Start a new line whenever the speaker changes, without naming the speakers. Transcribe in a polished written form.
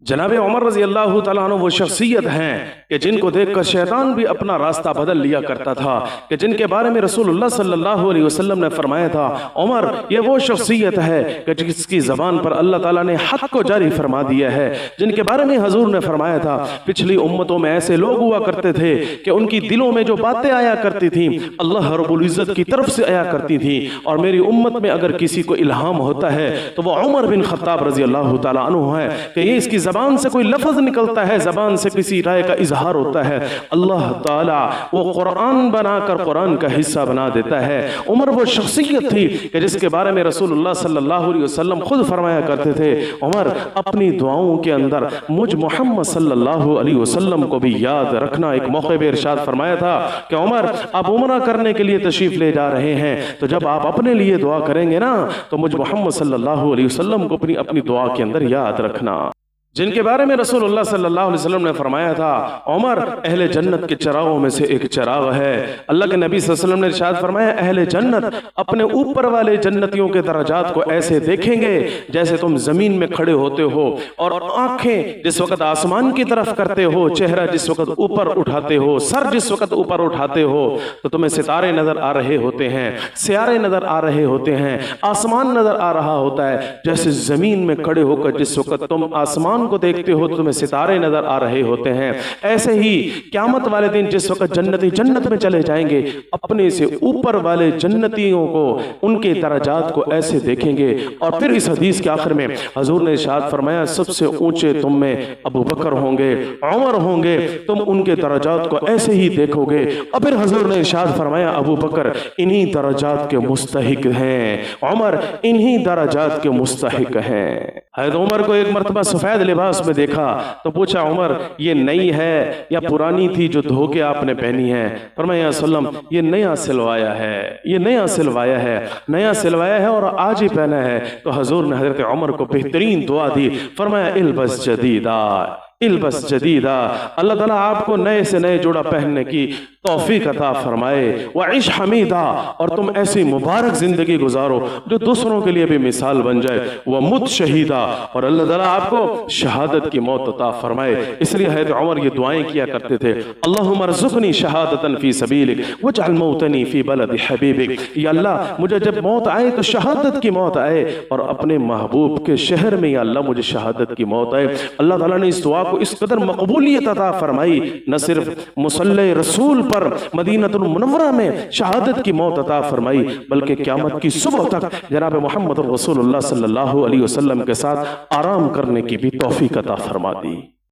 जनाब उमर रजी अल्लाह तआला अन्हु वो शख्सियत हैं कि जिनको देखकर शैतान भी अपना रास्ता बदल लिया करता था, कि जिनके बारे में रसूलुल्लाह सल्लल्लाहु अलैहि वसल्लम ने फरमाया था, उमर ये वो शख्सियत है कि जिसकी ज़बान पर अल्लाह ताला ने हक़ को जारी फरमा दिया है। जिनके बारे में हजूर ने फरमाया था, पिछली उम्मतों में ऐसे लोग हुआ करते थे कि उनकी दिलों में जो बातें आया करती थी अल्लाह रब्बुल इज़्ज़त की तरफ से आया करती थी, और मेरी उम्मत में अगर किसी को इल्हाम होता है तो वो उमर बिन खत्ताब रजी अल्लाह तआला अन्हु है कि ये इसकी ज़बान से कोई लफ्ज़ निकलता है, ज़बान से किसी राय का इजहार होता है, अल्लाह ताला वो कुरान बनाकर कुरान का हिस्सा बना देता है। उमर वो शख्सियत थी कि जिसके बारे में रसूलुल्लाह सल्लल्लाहु अलैहि वसल्लम खुद फरमाया करते थे, उमर अपनी दुआओं के अंदर मुझ मोहम्मद सल्लल्लाहु अलैहि वसल्लम को भी याद रखना। एक मौके पे इरशाद फरमाया था कि उमर आप उम्रा करने के लिए तशरीफ ले जा रहे हैं, तो जब आप अपने लिए दुआ करेंगे ना तो मुझ मोहम्मद सल्लल्लाहु अलैहि वसल्लम को अपनी दुआ के अंदर याद रखना। जिनके बारे में रसूलुल्लाह सल्लल्लाहु अलैहि वसल्लम ने फरमाया था, उमर अहले जन्नत के चरागों में से एक चराग है। अल्लाह के नबी सल्लल्लाहु अलैहि वसल्लम ने इरशाद फरमाया, अहले जन्नत अपने ऊपर वाले जन्नतियों के दर्जात को ऐसे देखेंगे जैसे तुम जमीन में खड़े होते हो और आंखें जिस वक्त आसमान की तरफ करते हो, चेहरा जिस वक्त ऊपर उठाते हो, सर जिस वक्त ऊपर उठाते हो तो तुम्हें सितारे नजर आ रहे होते हैं, सियारे नजर आ रहे होते हैं, आसमान नजर आ रहा होता है। जैसे जमीन में खड़े होकर जिस वक्त तुम आसमान को देखते हो तो तुम्हें सितारे नजर आ रहे होते हैं, ऐसे ही क़यामत वाले दिन जिस वक्त जन्नती जन्नत में चले जाएंगे अपने से ऊपर वाले जन्नतियों को उनके दर्जात को ऐसे देखेंगे। और फिर इस हदीस के आखिर में हुजूर ने इरशाद फरमाया, सबसे ऊंचे तुम में अबू बकर होंगे, उमर होंगे, तुम उनके दर्जात को ऐसे ही देखोगे। और फिर हुजूर ने इरशाद फरमाया, अबू बकर इन्हीं दर्जात के मुस्तहिक हैं, उमर इन्हीं दर्जात के मुस्तहिक हैं। हज़रत उमर को एक मर्तबा सफेद लिबास में देखा तो पूछा, उमर ये नई है या पुरानी थी जो धो के आपने पहनी है? फरमाया सल्लम ये नया सिलवाया है, ये नया सिलवाया है, नया सिलवाया है और आज ही पहना है। तो हुजूर ने हज़रत उमर को बेहतरीन दुआ दी, फरमाया इल्बस जदीदा, इल्बस जदीदा, अल्लाह ताला आपको नए से नए जोड़ा पहनने की तौफीक अता फरमाए। वइश हमीदा, और तुम ऐसी मुबारक जिंदगी गुजारो जो दूसरों के लिए भी मिसाल बन जाए। वह मुत शहीदा, और अल्लाह ताला आपको शहादत की मौत अता फरमाए। इसलिए हज़रत उमर ये दुआएं किया करते थे, अल्लाहुम्मा रज़ुक़नी शहादतन फी सबीलिक वजअल मौतनी फी बलद हबीबिक, या अल्लाह मुझे जब मौत आए तो शहादत की मौत आए और अपने महबूब के शहर में या अल्लाह मुझे शहादत की मौत आए। अल्लाह ताला ने इस दुआ को इस कदर मकबूलियत अता फरमाई, न सिर्फ मुसल्ले रसूल पर मदीनतुल मुनव्वरा में शहादत की मौत अता फरमाई, बल्कि क़यामत की सुबह तक जनाब मोहम्मद रसूलुल्लाह सल्लल्लाहु अलैहि वसल्लम के साथ आराम करने की भी तौफीक अता फरमा दी।